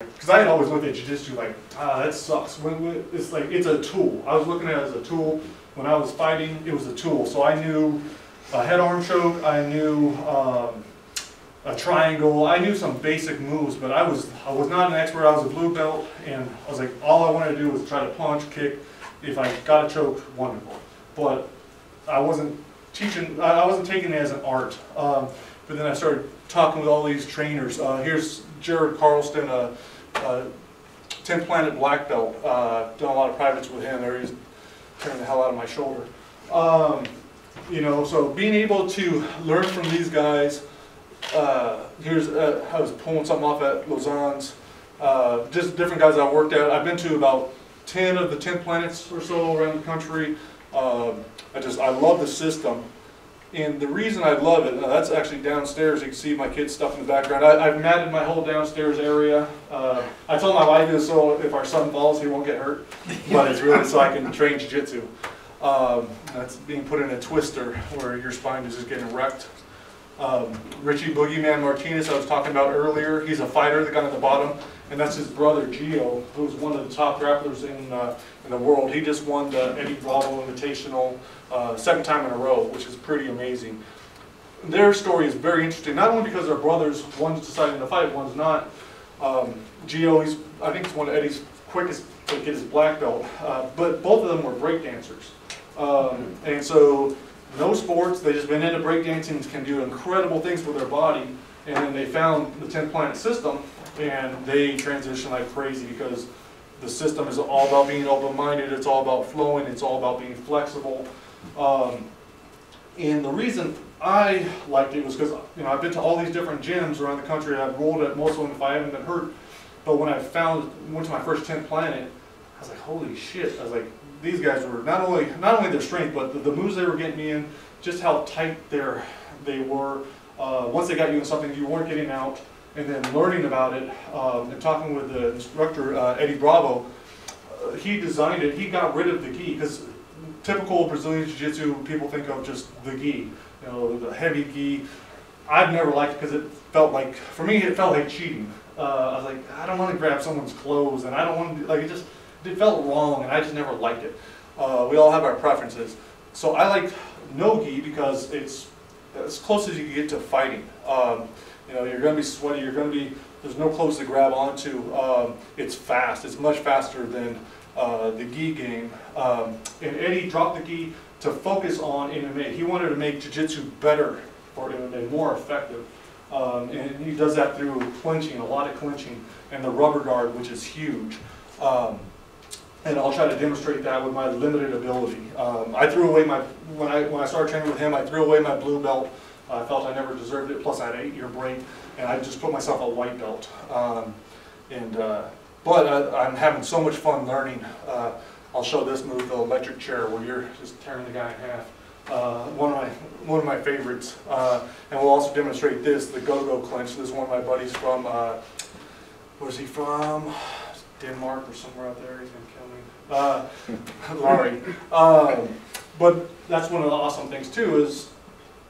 because I had always looked at jiu-jitsu like, that sucks. It's like, it's a tool. I was looking at it as a tool. When I was fighting, it was a tool. So I knew a head arm choke, I knew a triangle, I knew some basic moves, but I was not an expert. I was a blue belt, and I was like, all I wanted to do was try to punch, kick. If I got a choke, wonderful. But I wasn't teaching, I wasn't taking it as an art. But then I started talking with all these trainers. Here's Jared Carlston, a 10th Planet black belt. Done a lot of privates with him. There he's tearing the hell out of my shoulder. You know, so being able to learn from these guys. Here's I was pulling something off at Lausanne's. Just different guys I worked at. I've been to about 10 of the 10 planets or so around the country. I love the system. And the reason I love it, that's actually downstairs. You can see my kids' stuff in the background. I've matted my whole downstairs area. I told my wife this so if our son falls, he won't get hurt. But it's really so I can train jiu-jitsu. That's being put in a twister where your spine is just getting wrecked. Richie Boogeyman Martinez I was talking about earlier, he's a fighter, the guy at the bottom, and that's his brother Gio, who's one of the top grapplers in the world. He just won the Eddie Bravo Invitational 2nd time in a row, which is pretty amazing. Their story is very interesting, not only because they're brothers, one's deciding to fight, one's not. Gio, I think he's one of Eddie's quickest to get his black belt, but both of them were break dancers. And so no sports, they just been into breakdancing, can do incredible things with their body, and then they found the 10 planet system, and they transition like crazy because the system is all about being open-minded, it's all about flowing, it's all about being flexible. And the reason I liked it was because I've been to all these different gyms around the country, I've rolled at most of them if I haven't been hurt, but when I went to my first 10 planet, I was like, holy shit, I was like, these guys were not only their strength, but the moves they were getting me in, just how tight they were. Once they got you in something, you weren't getting out. And then learning about it and talking with the instructor, Eddie Bravo, he designed it. He got rid of the gi because typical Brazilian Jiu-Jitsu, people think of just the gi, the heavy gi. I've never liked it because it felt like, for me, it felt like cheating. I was like, I don't want to grab someone's clothes, and I don't want to, like, it felt wrong, and I just never liked it. We all have our preferences. So I like no gi because it's as close as you can get to fighting. You're going to be sweaty, there's no clothes to grab onto. It's fast, it's much faster than the gi game. And Eddie dropped the gi to focus on MMA. He wanted to make jiu-jitsu better for MMA, more effective. And he does that through clinching, a lot of clinching, and the rubber guard, which is huge. And I'll try to demonstrate that with my limited ability. I threw away when I started training with him, I threw away my blue belt. I felt I never deserved it, plus I had an 8-year break, and I just put myself a white belt. But I'm having so much fun learning. I'll show this move, the electric chair, where you're just tearing the guy in half. One of my favorites. And we'll also demonstrate this, the go-go clinch. This is one of my buddies from, where's he from? Denmark or somewhere out there. He's gonna kill me. Laurie. But that's one of the awesome things too is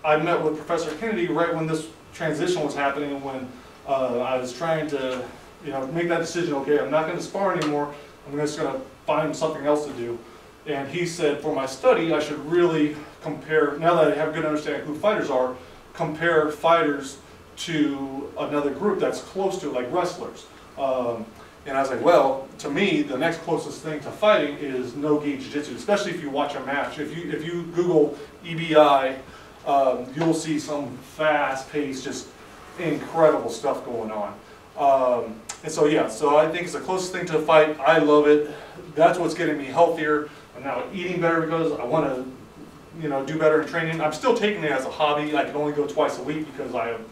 I met with Professor Kennedy right when this transition was happening, when I was trying to make that decision. Okay, I'm not going to spar anymore. I'm just going to find something else to do. And he said for my study I should really compare, now that I have a good understanding of who fighters are, compare fighters to another group that's close to it, like wrestlers. And I was like, well, to me, the next closest thing to fighting is no-gi jiu-jitsu, especially if you watch a match. If you Google EBI, you'll see some fast-paced, just incredible stuff going on. And so, yeah, so I think it's the closest thing to a fight. I love it. That's what's getting me healthier. I'm now eating better because I want to, do better in training. I'm still taking it as a hobby. I can only go twice a week because I am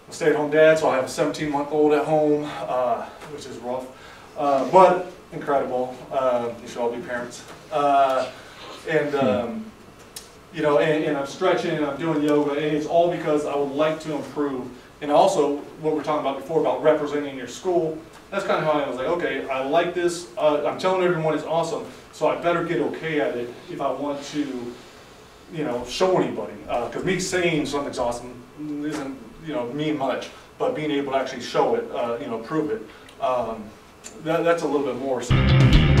a stay-at-home dad, so I have a 17-month-old at home, which is rough, but incredible. You should all be parents. And I'm stretching and I'm doing yoga, and it's all because I would like to improve. And also, what we were talking about before about representing your school, that's kind of how I was like, okay, I like this. I'm telling everyone it's awesome, so I better get okay at it if I want to, show anybody. Because me saying something's awesome isn't, mean much, but being able to actually show it, prove it. that's a little bit more.